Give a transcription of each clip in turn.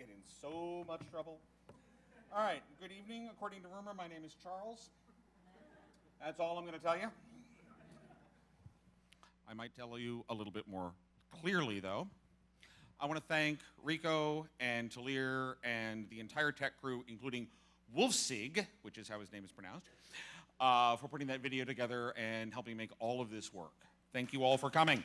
get in so much trouble. All right, good evening. According to rumor, my name is Charles. That's all I'm going to tell you. I might tell you a little bit more clearly, though. I want to thank Rico and Talir and the entire tech crew, including Wolfsig, which is how his name is pronounced, for putting that video together and helping make all of this work. Thank you all for coming.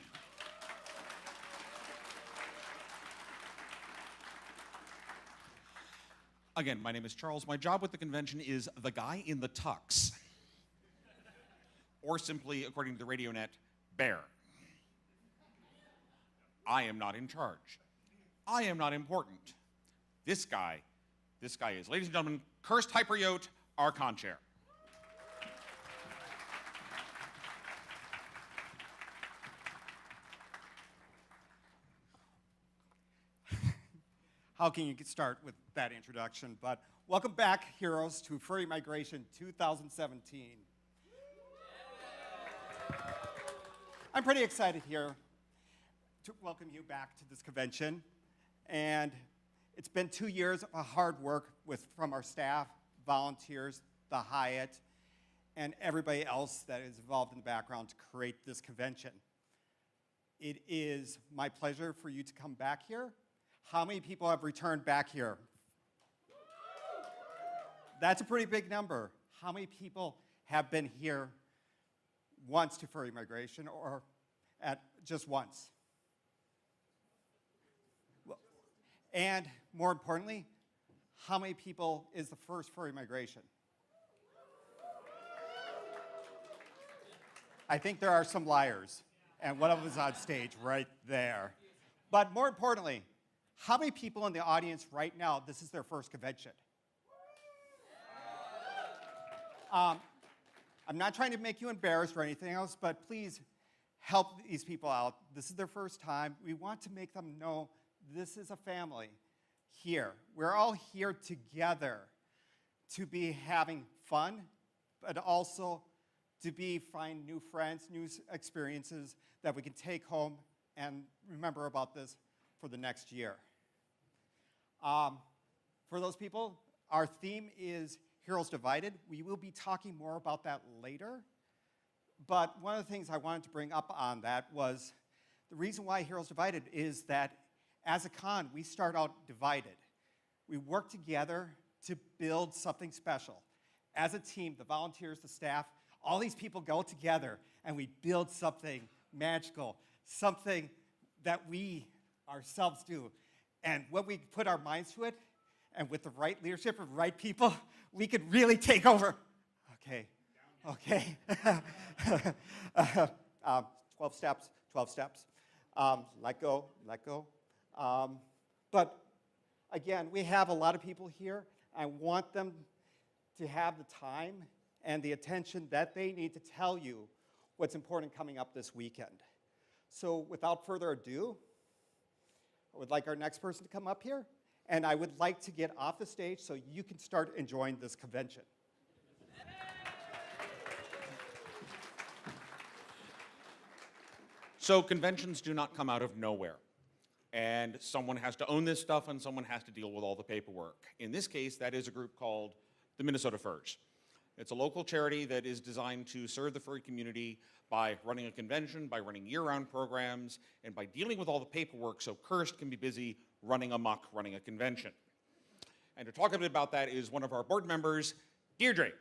Again, my name is Charles. My job with the convention is the guy in the tux. Or simply, according to the RadioNet, Bear. I am not in charge. I am not important. This guy is, ladies and gentlemen, Cursed Hyperyote, our con-chair. How can you start with that introduction? But welcome back, heroes, to Furry Migration 2017. I'm pretty excited here to welcome you back to this convention. And it's been 2 years of hard work from our staff, volunteers, the Hyatt, and everybody else that is involved in the background to create this convention. It is my pleasure for you to come back here. How many people have returned back here? That's a pretty big number. How many people have been here once to Furry Migration or at just once? Well, and more importantly, how many people is the first Furry Migration? I think there are some liars, and one of them is on stage right there. But more importantly, how many people in the audience right now, this is their first convention? I'm not trying to make you embarrassed or anything else, but please help these people out. This is their first time. We want to make them know this is a family here. We're all here together to be having fun, but also to find new friends, new experiences that we can take home and remember about this for the next year. For those people, our theme is Heroes Divided. We will be talking more about that later. But one of the things I wanted to bring up on that was the reason why Heroes Divided is that as a con, we start out divided. We work together to build something special. As a team, the volunteers, the staff, all these people go together and we build something magical, something that we ourselves do. And when we put our minds to it, and with the right leadership and right people, we could really take over. Okay. 12 steps, 12 steps. Let go. But again, we have a lot of people here. I want them to have the time and the attention that they need to tell you what's important coming up this weekend. So without further ado, I would like our next person to come up here, and I would like to get off the stage so you can start enjoying this convention. So conventions do not come out of nowhere. And someone has to own this stuff and someone has to deal with all the paperwork. In this case, that is a group called the Minnesota Furs. It's a local charity that is designed to serve the furry community by running a convention, by running year-round programs, and by dealing with all the paperwork so Cursed can be busy running amok, running a convention. And to talk a bit about that is one of our board members, Deirdre.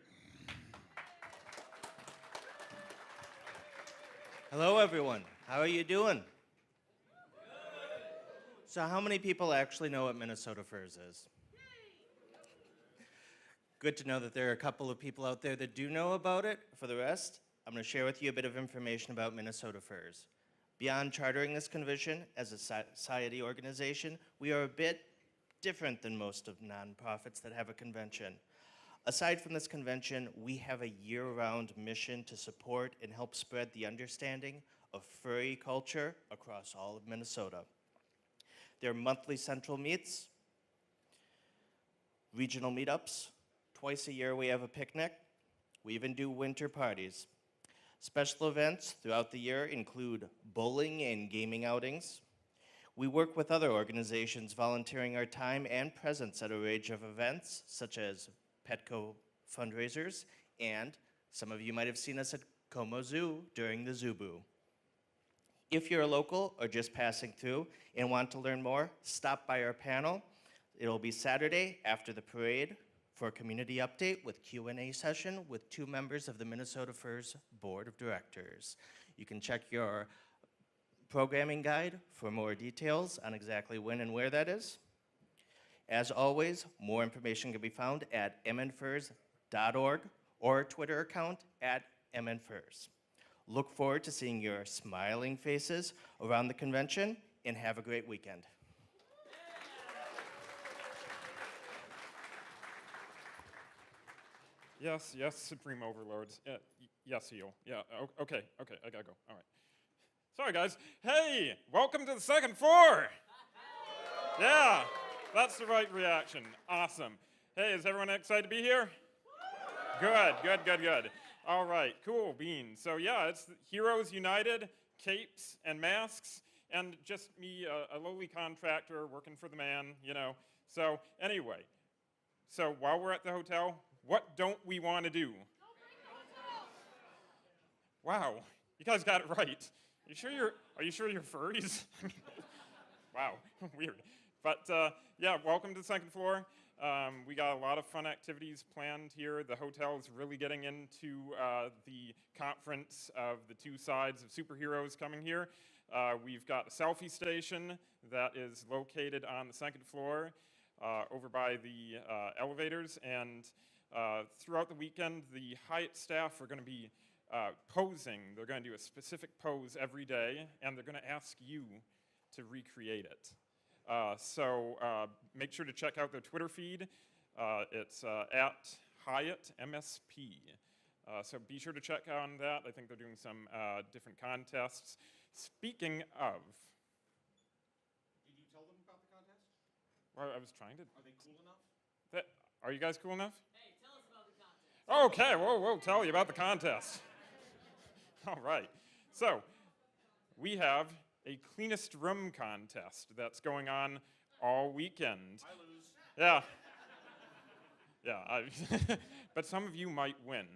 Hello, everyone. How are you doing? So how many people actually know what Minnesota Furs is? Good to know that there are a couple of people out there that do know about it. For the rest, I'm going to share with you a bit of information about Minnesota Furs. Beyond chartering this convention as a society organization, we are a bit different than most of nonprofits that have a convention. Aside from this convention, we have a year-round mission to support and help spread the understanding of furry culture across all of Minnesota. There are monthly central meets, regional meetups. Twice a year we have a picnic. We even do winter parties. Special events throughout the year include bowling and gaming outings. We work with other organizations volunteering our time and presence at a range of events, such as Petco fundraisers, and some of you might have seen us at Como Zoo during the Zoo Boo. If you're a local or just passing through and want to learn more, stop by our panel. It'll be Saturday after the parade for a community update with Q&A session with 2 members of the Minnesota Furs Board of Directors. You can check your programming guide for more details on exactly when and where that is. As always, more information can be found at MnFurs.org or our Twitter account at MnFurs. Look forward to seeing your smiling faces around the convention, and have a great weekend. Yes, Supreme Overlords. Yes, heel. Yeah, okay, I gotta go. All right. Sorry, guys. Hey, welcome to the second floor. Yeah, that's the right reaction. Awesome. Hey, is everyone excited to be here? Good. All right, cool beans. So yeah, it's Heroes United, capes and masks, and just me, a lowly contractor working for the man, you know. So anyway, so while we're at the hotel, what don't we want to do? Wow, you guys got it right. Are you sure you're furries? Wow, weird. But yeah, welcome to the second floor. We got a lot of fun activities planned here. The hotel is really getting into the conference of the 2 sides of superheroes coming here. We've got a selfie station that is located on the second floor over by the elevators. And throughout the weekend, the Hyatt staff are going to be posing. They're going to do a specific pose every day, and they're going to ask you to recreate it. So make sure to check out their Twitter feed. It's at Hyatt MSP. So be sure to check on that. I think they're doing some different contests. Speaking of... Did you tell them about the contest? Well, I was trying to... Are they cool enough? Are you guys cool enough? Hey, tell us about the contest. Okay, whoa, tell you about the contest. All right. So we have a cleanest room contest that's going on all weekend. I lose. Yeah, but some of you might win.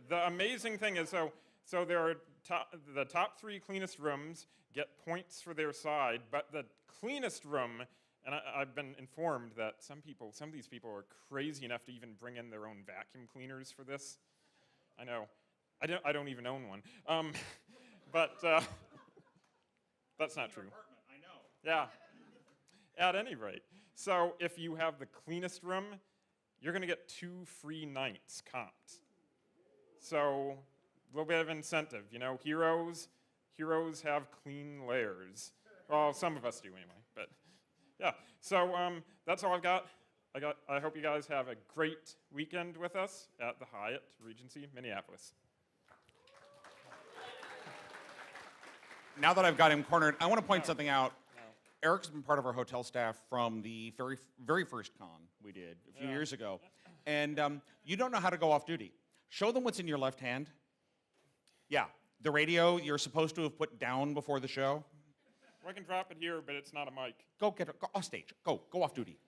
The amazing thing is, so there are the top 3 cleanest rooms get points for their side, but the cleanest room, and I've been informed that some of these people are crazy enough to even bring in their own vacuum cleaners for this. I know, I don't even own one, but that's not true. I know. Yeah. At any rate, so if you have the cleanest room, you're going to get 2 free nights comped. So a little bit of incentive, you know. Heroes have clean layers. Well, some of us do anyway. But yeah. So that's all I've got. I hope you guys have a great weekend with us at the Hyatt Regency, Minneapolis. Now that I've got him cornered, I want to point something out. Eric's been part of our hotel staff from the very first con we did a few years ago. And you don't know how to go off duty. Show them what's in your left hand. Yeah, the radio you're supposed to have put down before the show. Well, I can drop it here, but it's not a mic. Go off stage. Go off duty.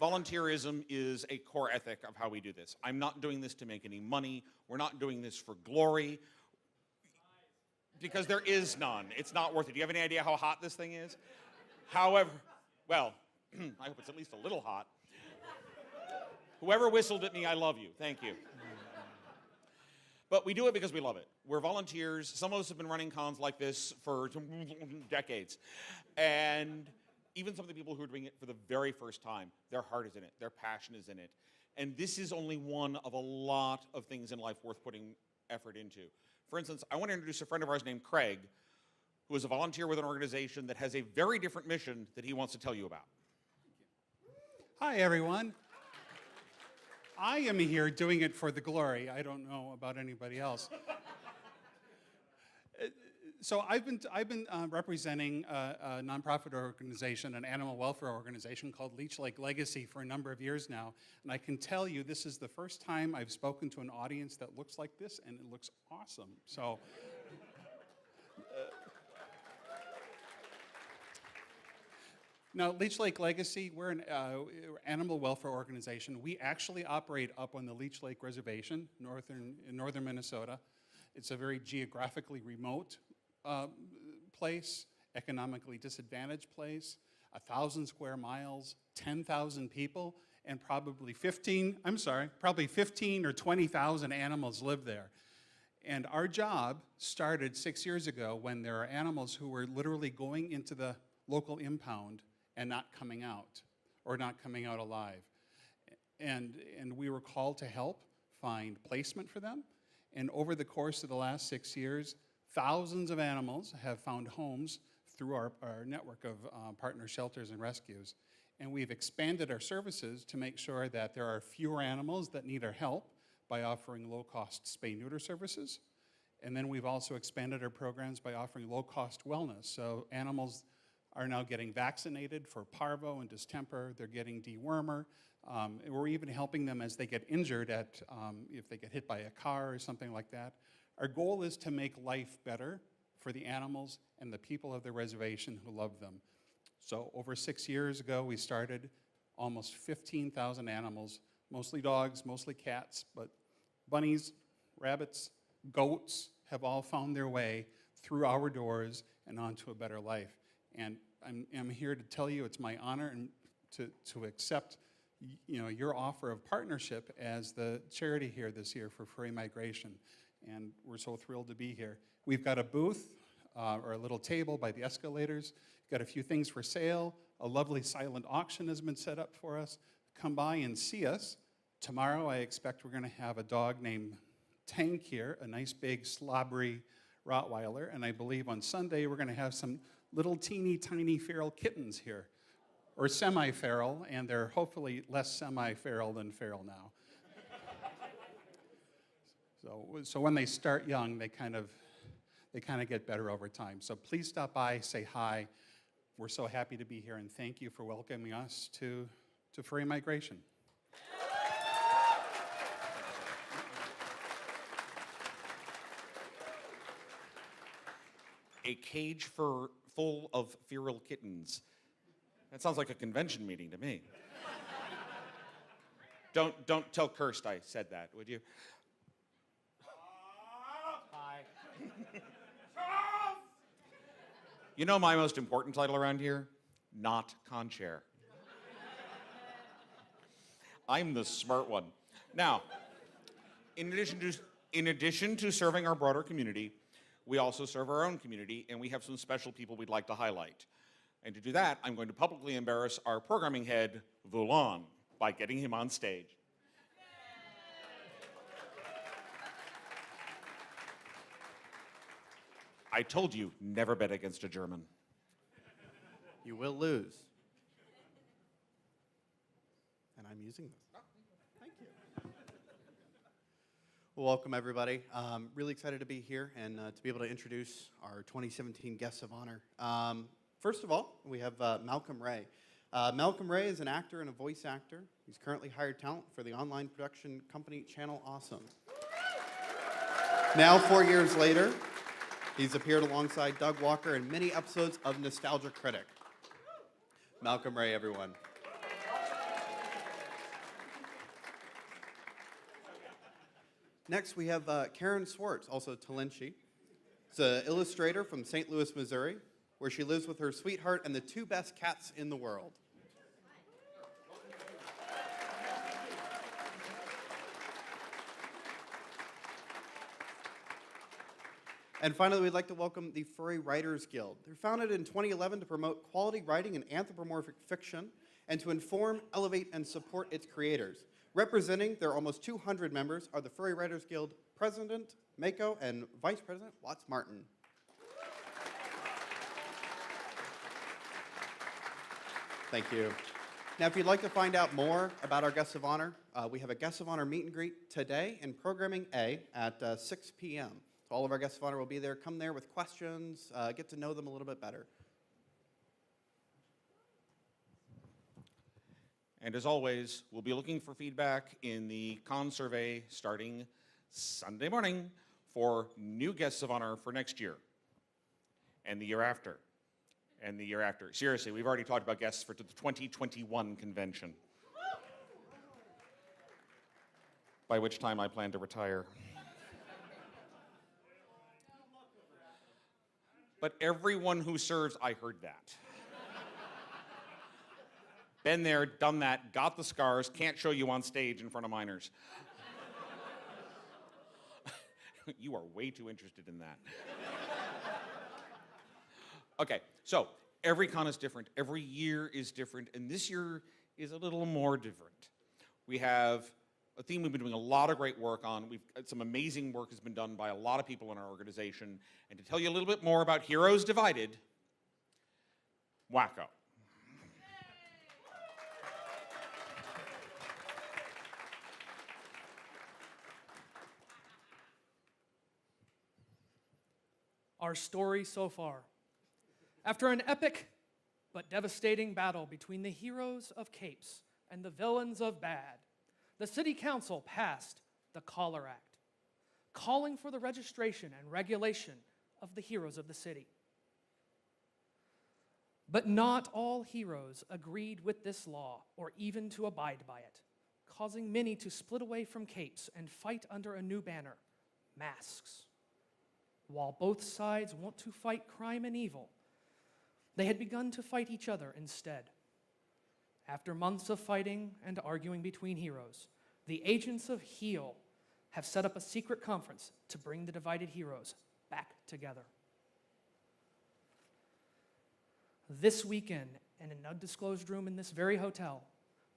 Volunteerism is a core ethic of how we do this. I'm not doing this to make any money. We're not doing this for glory. Because there is none. It's not worth it. Do you have any idea how hot this thing is? However, well, I hope it's at least a little hot. Whoever whistled at me, I love you. Thank you. But we do it because we love it. We're volunteers. Some of us have been running cons like this for decades. And even some of the people who are doing it for the very first time, their heart is in it, their passion is in it. And this is only one of a lot of things in life worth putting effort into. For instance, I want to introduce a friend of ours named Craig, who is a volunteer with an organization that has a very different mission that he wants to tell you about. Hi, everyone. I am here doing it for the glory. I don't know about anybody else. So I've been representing a nonprofit organization, an animal welfare organization called Leech Lake Legacy for a number of years now, and I can tell you this is the first time I've spoken to an audience that looks like this, and it looks awesome. So. Now, Leech Lake Legacy, we're an animal welfare organization. We actually operate up on the Leech Lake Reservation, in northern Minnesota. It's a very geographically remote place, economically disadvantaged place, 1,000 square miles, 10,000 people, and probably 15 or 20,000 animals live there. And our job started 6 years ago when there are animals who were literally going into the local impound and not coming out, or not coming out alive. And we were called to help find placement for them. And over the course of the last 6 years, thousands of animals have found homes through our network of partner shelters and rescues. And we've expanded our services to make sure that there are fewer animals that need our help by offering low-cost spay-neuter services. And then we've also expanded our programs by offering low-cost wellness. So animals are now getting vaccinated for parvo and distemper. They're getting dewormer. We're even helping them as they get injured if they get hit by a car or something like that. Our goal is to make life better for the animals and the people of the reservation who love them. So over 6 years ago, we started almost 15,000 animals, mostly dogs, mostly cats, but bunnies, rabbits, goats have all found their way through our doors and onto a better life. And I'm here to tell you it's my honor and to accept your offer of partnership as the charity here this year for Furry Migration. And we're so thrilled to be here. We've got a booth or a little table by the escalators. Got a few things for sale. A lovely silent auction has been set up for us. Come by and see us. Tomorrow I expect we're going to have a dog named Tank here, a nice big slobbery Rottweiler. And I believe on Sunday we're going to have some little teeny tiny feral kittens here, or semi-feral, and they're hopefully less semi-feral than feral now. So when they start young, they kind of get better over time. So please stop by, say hi. We're so happy to be here, and thank you for welcoming us to Furry Migration. A cage full of feral kittens. That sounds like a convention meeting to me. Don't tell Kirst I said that, would you? Hi. You know my most important title around here? Not conchair. I'm the smart one. Now, in addition to serving our broader community, we also serve our own community, and we have some special people we'd like to highlight. And to do that, I'm going to publicly embarrass our programming head, Voulon, by getting him on stage. I told you, never bet against a German. You will lose. And I'm using this. Oh, thank you. Well, welcome, everybody. Really excited to be here and to be able to introduce our 2017 Guests of Honor. First of all, we have Malcolm Ray. Malcolm Ray is an actor and a voice actor. He's currently hired talent for the online production company Channel Awesome. Now, 4 years later, he's appeared alongside Doug Walker in many episodes of Nostalgia Critic. Malcolm Ray, everyone. Next, we have Karen Swartz, also Talenchi. She's an illustrator from St. Louis, Missouri, where she lives with her sweetheart and the two best cats in the world. And finally, we'd like to welcome the Furry Writers Guild. They're founded in 2011 to promote quality writing and anthropomorphic fiction and to inform, elevate, and support its creators. Representing their almost 200 members are the Furry Writers Guild President, Mako, and Vice President, Watts Martin. Thank you. Now, if you'd like to find out more about our Guests of Honor, we have a Guests of Honor meet and greet today in Programming A at 6 p.m. So all of our guests of honor will be there. Come there with questions, get to know them a little bit better. And as always, we'll be looking for feedback in the con survey starting Sunday morning for new guests of honor for next year and the year after and the year after. Seriously, we've already talked about guests for the 2021 convention, by which time I plan to retire. But everyone who serves, I heard that. Been there, done that, got the scars, can't show you on stage in front of minors. You are way too interested in that. Okay, so every con is different, every year is different, and this year is a little more different. We have a theme we've been doing a lot of great work on. Some amazing work has been done by a lot of people in our organization. And to tell you a little bit more about Heroes Divided, Wacko. Our story so far. After an epic but devastating battle between the heroes of Capes and the villains of Bad, the City Council passed the Collar Act, calling for the registration and regulation of the heroes of the city. But not all heroes agreed with this law or even to abide by it, causing many to split away from Capes and fight under a new banner, masks. While both sides want to fight crime and evil, they had begun to fight each other instead. After months of fighting and arguing between heroes, the agents of Heal have set up a secret conference to bring the divided heroes back together. This weekend, in an undisclosed room in this very hotel,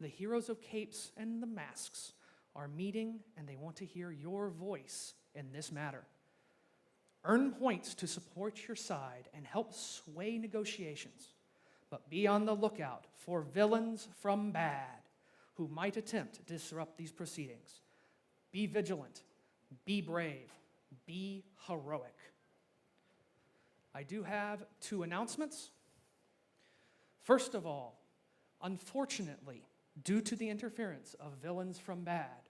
the heroes of Capes and the Masks are meeting, and they want to hear your voice in this matter. Earn points to support your side and help sway negotiations, but be on the lookout for villains from Bad who might attempt to disrupt these proceedings. Be vigilant, be brave, be heroic. I do have 2 announcements. First of all, unfortunately, due to the interference of villains from Bad,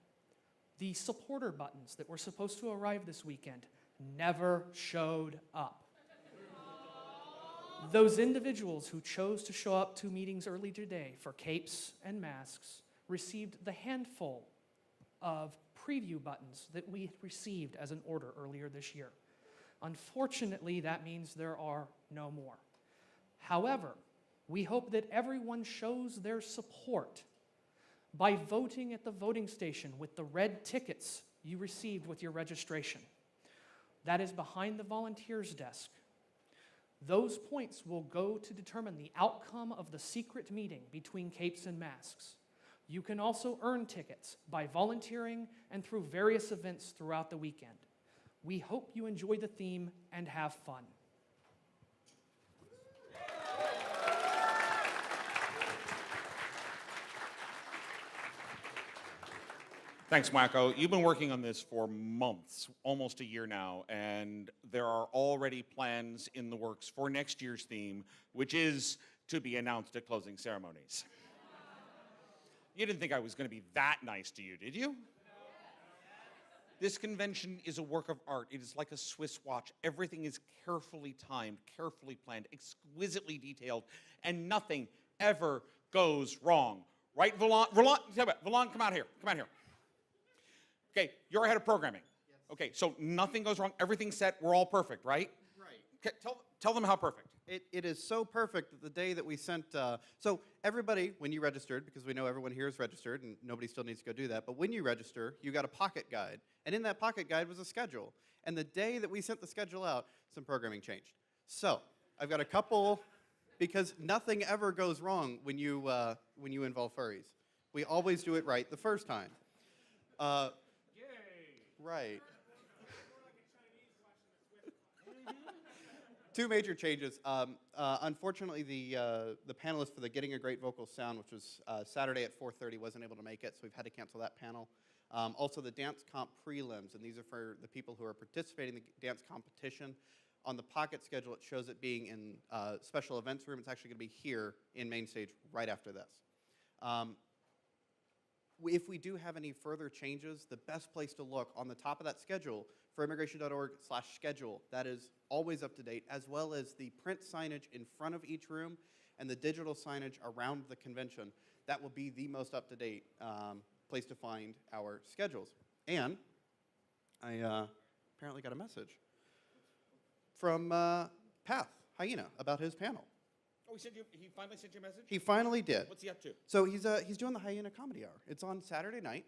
the supporter buttons that were supposed to arrive this weekend never showed up. Those individuals who chose to show up to meetings early today for Capes and Masks received the handful of preview buttons that we received as an order earlier this year. Unfortunately, that means there are no more. However, we hope that everyone shows their support by voting at the voting station with the red tickets you received with your registration. That is behind the volunteers desk. Those points will go to determine the outcome of the secret meeting between Capes and Masks. You can also earn tickets by volunteering and through various events throughout the weekend. We hope you enjoy the theme and have fun. Thanks, Wacko. You've been working on this for months, almost a year now, and there are already plans in the works for next year's theme, which is to be announced at closing ceremonies. You didn't think I was going to be that nice to you, did you? This convention is a work of art. It is like a Swiss watch. Everything is carefully timed, carefully planned, exquisitely detailed, and nothing ever goes wrong. Right, Valon? Valon, come out here. Come out here. Okay, you're head of programming. Yes. Okay, so nothing goes wrong. Everything's set. We're all perfect, right? Right. Okay, tell them how perfect. It is so perfect that the day that we sent, so everybody, when you registered, because we know everyone here is registered and nobody still needs to go do that, but when you register, you got a pocket guide. And in that pocket guide was a schedule. And the day that we sent the schedule out, some programming changed. So I've got a couple, because nothing ever goes wrong when you involve furries. We always do it right the first time. Right. Two major changes. Unfortunately, the panelist for the Getting a Great Vocal Sound, which was Saturday at 4:30, wasn't able to make it, so we've had to cancel that panel. Also the dance comp prelims, and these are for the people who are participating in the dance competition. On the pocket schedule, it shows it being in special events room. It's actually going to be here in Mainstage right after this. If we do have any further changes, the best place to look on the top of that schedule, furryimmigration.org/schedule, that is always up to date, as well as the print signage in front of each room and the digital signage around the convention. That will be the most up-to-date place to find our schedules. And I apparently got a message from Path Hyena about his panel. Oh, he finally sent you a message? He finally did. What's he up to? So he's doing the Hyena Comedy Hour. It's on Saturday night,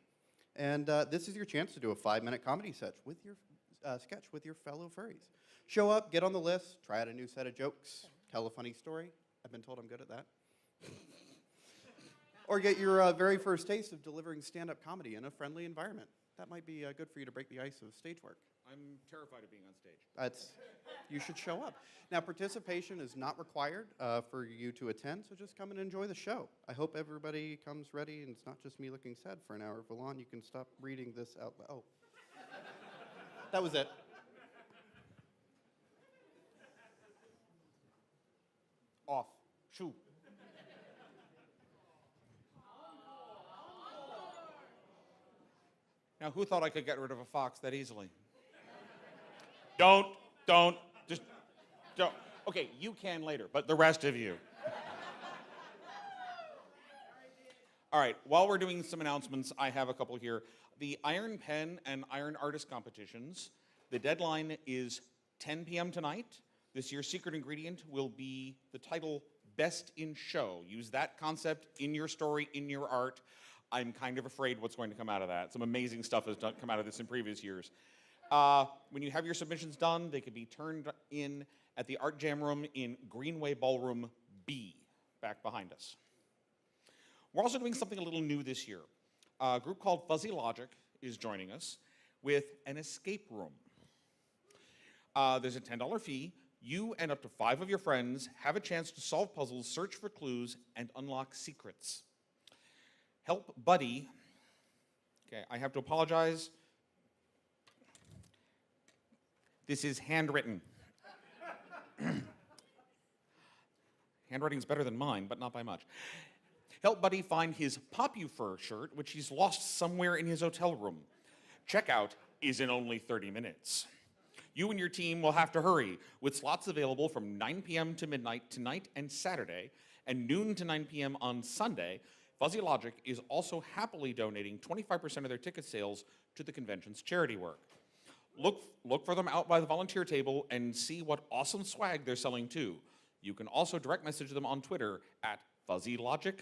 and this is your chance to do a 5-minute comedy sketch with your fellow furries. Show up, get on the list, try out a new set of jokes, tell a funny story. I've been told I'm good at that. Or get your very first taste of delivering stand-up comedy in a friendly environment. That might be good for you to break the ice of stage work. I'm terrified of being on stage. You should show up. Now, participation is not required for you to attend, so just come and enjoy the show. I hope everybody comes ready and it's not just me looking sad for an hour. Valon, you can stop reading this out loud. Oh. That was it. Off. Shoo. Now, who thought I could get rid of a fox that easily? Don't. Okay, you can later, but the rest of you. All right, while we're doing some announcements, I have a couple here. The Iron Pen and Iron Artist competitions, the deadline is 10 p.m. tonight. This year's secret ingredient will be the title Best in Show. Use that concept in your story, in your art. I'm kind of afraid what's going to come out of that. Some amazing stuff has come out of this in previous years. When you have your submissions done, they could be turned in at the Art Jam Room in Greenway Ballroom B, back behind us. We're also doing something a little new this year. A group called Fuzzy Logic is joining us with an escape room. There's a $10 fee. You and up to 5 of your friends have a chance to solve puzzles, search for clues, and unlock secrets. Help Buddy. Okay, I have to apologize. This is handwritten. Handwriting's better than mine, but not by much. Help Buddy find his Popufur shirt, which he's lost somewhere in his hotel room. Checkout is in only 30 minutes. You and your team will have to hurry, with slots available from 9 p.m. to midnight tonight and Saturday, and noon to 9 p.m. on Sunday. Fuzzy Logic is also happily donating 25% of their ticket sales to the convention's charity work. Look for them out by the volunteer table and see what awesome swag they're selling too. You can also direct message them on Twitter at FuzzyLogicDG,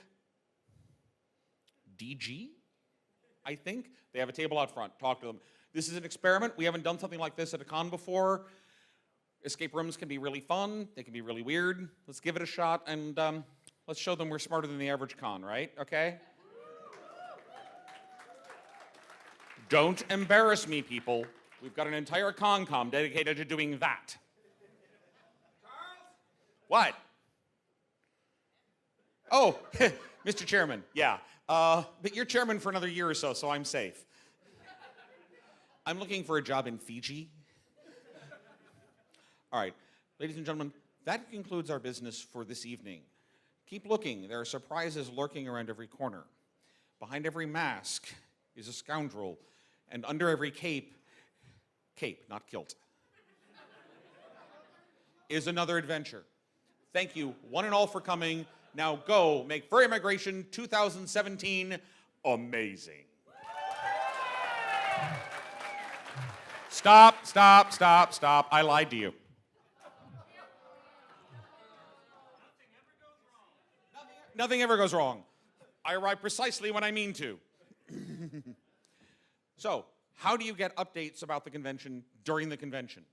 I think. They have a table out front. Talk to them. This is an experiment. We haven't done something like this at a con before. Escape rooms can be really fun. They can be really weird. Let's give it a shot and let's show them we're smarter than the average con, right? Okay? Don't embarrass me, people. We've got an entire con-com dedicated to doing that. Charles? What? Oh, Mr. Chairman, yeah. But you're chairman for another year or so, so I'm safe. I'm looking for a job in Fiji. All right, ladies and gentlemen, that concludes our business for this evening. Keep looking. There are surprises lurking around every corner. Behind every mask is a scoundrel, and under every cape, not kilt, is another adventure. Thank you, one and all, for coming. Now go make Furry Migration 2017 amazing. Stop. I lied to you. Nothing ever goes wrong. I arrive precisely when I mean to. So, how do you get updates about the convention during the convention?